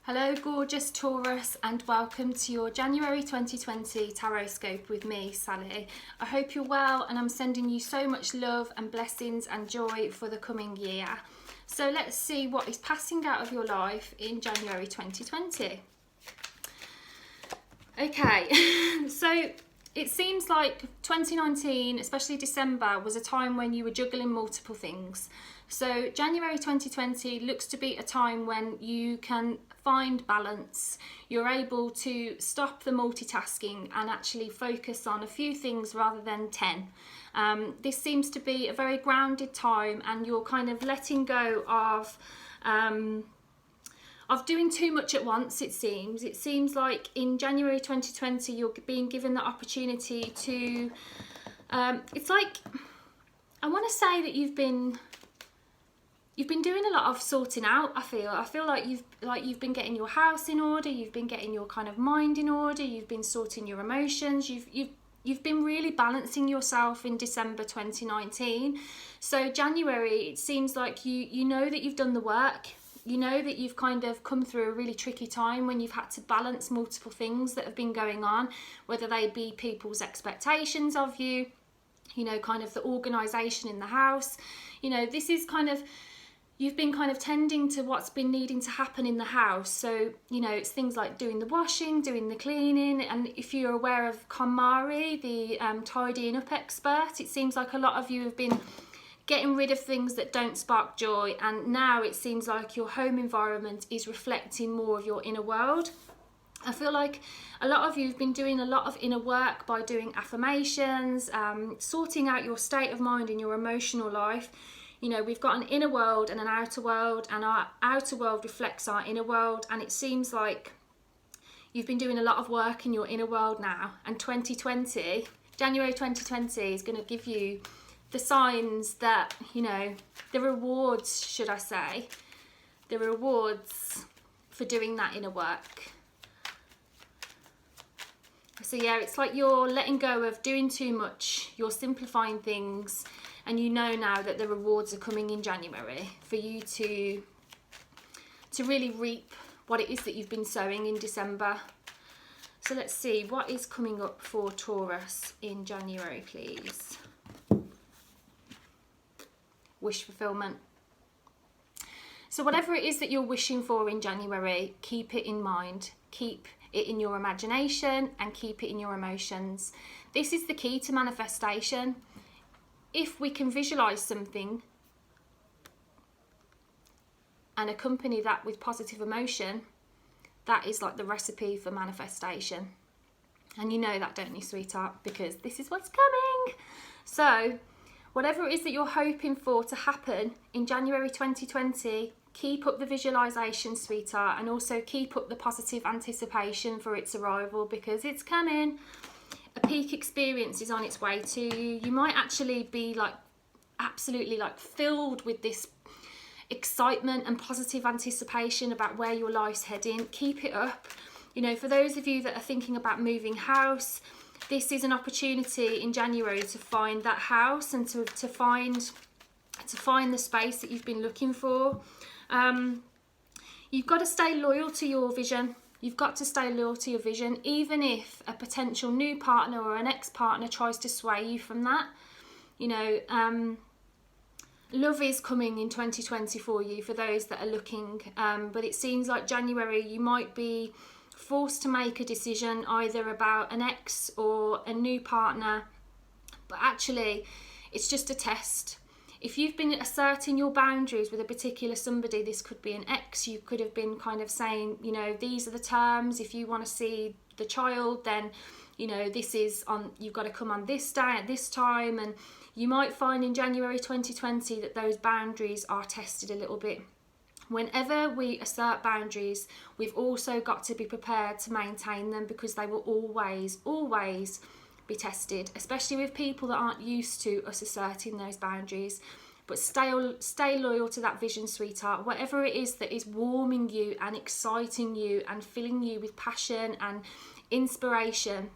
Hello gorgeous Taurus, and welcome to your January 2020 Tarotscope with me, Sally. I hope you're well, and I'm sending you so much love and blessings and joy for the coming year. So let's see what is passing out of your life in January 2020. Okay, so it seems like 2019, especially December, was a time when you were juggling multiple things. So January 2020 looks to be a time when you can find balance. You're able to stop the multitasking and actually focus on a few things rather than 10. This seems to be a very grounded time, and you're kind of letting go of doing too much at once. It seems like in January 2020 you're being given the opportunity to it's like, I want to say that you've been doing a lot of sorting out. I feel like you've been getting your house in order, you've been getting your kind of mind in order, you've been sorting your emotions, you've been really balancing yourself in December 2019. So January, it seems like you know that you've done the work. You know that you've kind of come through a really tricky time when you've had to balance multiple things that have been going on, whether they be people's expectations of you, you know, kind of the organisation in the house. You know, this is kind of, you've been kind of tending to what's been needing to happen in the house. So, you know, it's things like doing the washing, doing the cleaning. And if you're aware of KonMari, the tidying up expert, it seems like a lot of you have been getting rid of things that don't spark joy, and now it seems like your home environment is reflecting more of your inner world. I feel like a lot of you have been doing a lot of inner work by doing affirmations, sorting out your state of mind and your emotional life. You know, we've got an inner world and an outer world, and our outer world reflects our inner world, and it seems like you've been doing a lot of work in your inner world now, and January 2020 is going to give you the signs that, you know, the rewards, should I say, the rewards for doing that inner work. So yeah, it's like you're letting go of doing too much, you're simplifying things, and you know now that the rewards are coming in January for you to really reap what it is that you've been sowing in December. So let's see what is coming up for Taurus in January, please. Wish fulfillment. So whatever it is that you're wishing for in January, keep it in mind, keep it in your imagination, and keep it in your emotions. This is the key to manifestation. If we can visualize something and accompany that with positive emotion, that is like the recipe for manifestation. And you know that, don't you, sweetheart? Because this is what's coming. So whatever it is that you're hoping for to happen in January 2020, keep up the visualization, sweetheart, and also keep up the positive anticipation for its arrival, because it's coming. A peak experience is on its way to you. You might actually be like absolutely like filled with this excitement and positive anticipation about where your life's heading. Keep it up. You know, for those of you that are thinking about moving house, this is an opportunity in January to find that house and to find the space that you've been looking for. You've got to stay loyal to your vision. You've got to stay loyal to your vision, even if a potential new partner or an ex-partner tries to sway you from that. You know, love is coming in 2020 for you, for those that are looking. But it seems like January you might be forced to make a decision either about an ex or a new partner, but actually it's just a test. If you've been asserting your boundaries with a particular somebody, this could be an ex, you could have been kind of saying, you know, these are the terms. If you want to see the child, then, you know, this is on, you've got to come on this day at this time. And you might find in January 2020 that those boundaries are tested a little bit. Whenever we assert boundaries, we've also got to be prepared to maintain them, because they will always be tested, especially with people that aren't used to us asserting those boundaries. But stay loyal to that vision, sweetheart. Whatever it is that is warming you and exciting you and filling you with passion and inspiration,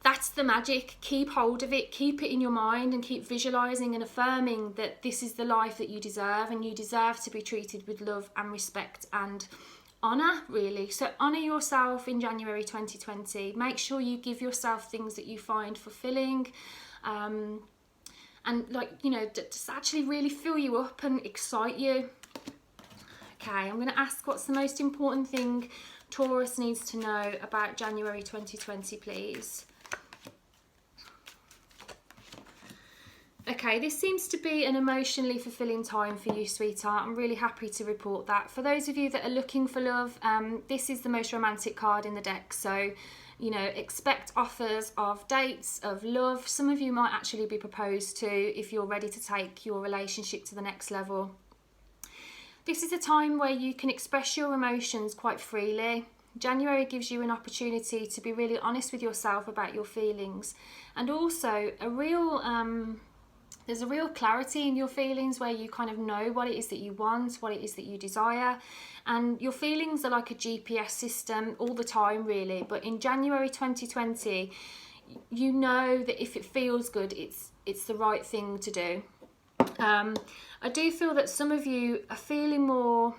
that's the magic. Keep hold of it, keep it in your mind, and keep visualizing and affirming that this is the life that you deserve, and you deserve to be treated with love and respect and honour, really. So honour yourself in January 2020. Make sure you give yourself things that you find fulfilling, and like, you know, just actually really fill you up and excite you. Okay, I'm going to ask, what's the most important thing Taurus needs to know about January 2020, please? Okay, this seems to be an emotionally fulfilling time for you, sweetheart. I'm really happy to report that. For those of you that are looking for love, this is the most romantic card in the deck. So, you know, expect offers of dates, of love. Some of you might actually be proposed to if you're ready to take your relationship to the next level. This is a time where you can express your emotions quite freely. January gives you an opportunity to be really honest with yourself about your feelings, and also there's a real clarity in your feelings where you kind of know what it is that you want, what it is that you desire. And your feelings are like a GPS system all the time, really. But in January 2020, you know that if it feels good, it's the right thing to do. I do feel that some of you are feeling more,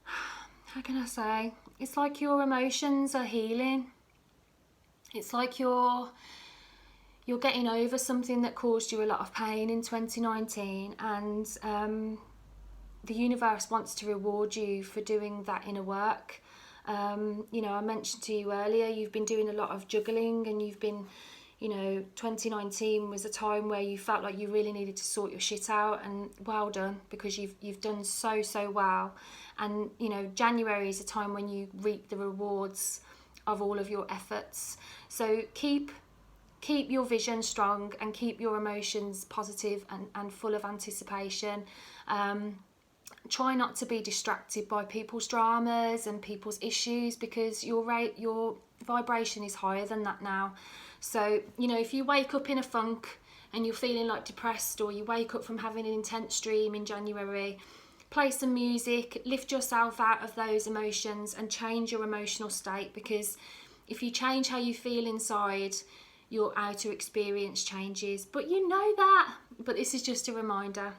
how can I say? It's like your emotions are healing. It's like you're getting over something that caused you a lot of pain in 2019, and the universe wants to reward you for doing that inner work. You know, I mentioned to you earlier, you've been doing a lot of juggling, and you've been, you know, 2019 was a time where you felt like you really needed to sort your shit out, and well done, because you've done so well. And, you know, January is a time when you reap the rewards of all of your efforts. So keep your vision strong and keep your emotions positive and full of anticipation. Try not to be distracted by people's dramas and people's issues, because your vibration is higher than that now. So, you know, if you wake up in a funk and you're feeling like depressed, or you wake up from having an intense dream in January, play some music, lift yourself out of those emotions and change your emotional state, because if you change how you feel inside, your outer experience changes. But you know that, but this is just a reminder.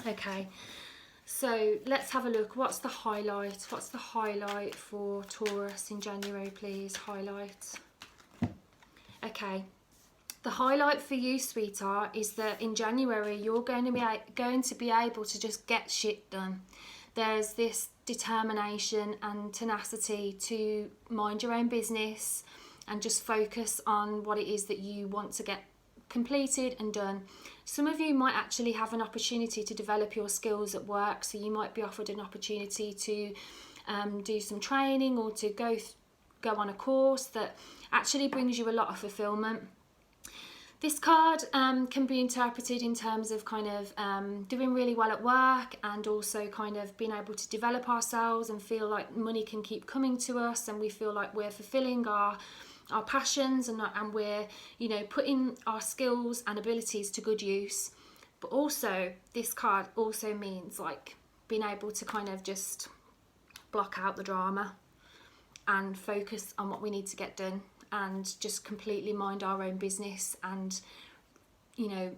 Okay, so let's have a look. What's the highlight for Taurus in January, please? Highlight. Okay, the highlight for you, sweetheart, is that in January you're going to be able to just get shit done. There's this determination and tenacity to mind your own business and just focus on what it is that you want to get completed and done. Some of you might actually have an opportunity to develop your skills at work, so you might be offered an opportunity to do some training, or to go on a course that actually brings you a lot of fulfillment. This card can be interpreted in terms of kind of doing really well at work, and also kind of being able to develop ourselves and feel like money can keep coming to us, and we feel like we're fulfilling our passions, and we're, you know, putting our skills and abilities to good use. But also this card also means like being able to kind of just block out the drama and focus on what we need to get done, and just completely mind our own business, and, you know,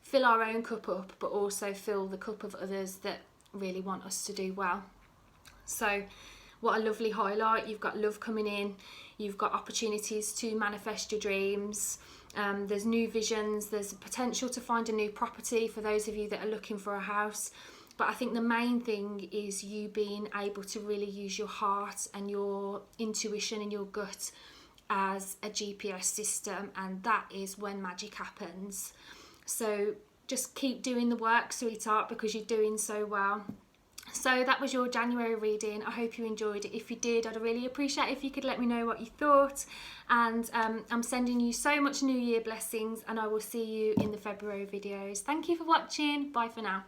fill our own cup up, but also fill the cup of others that really want us to do well. So what a lovely highlight. You've got love coming in, you've got opportunities to manifest your dreams, there's new visions, there's a potential to find a new property for those of you that are looking for a house. But I think the main thing is you being able to really use your heart and your intuition and your gut as a GPS system, and that is when magic happens. So just keep doing the work, sweetheart, because you're doing so well. So that was your January reading. I hope you enjoyed it. If you did, I'd really appreciate if you could let me know what you thought. And I'm sending you so much New Year blessings, and I will see you in the February videos. Thank you for watching. Bye for now.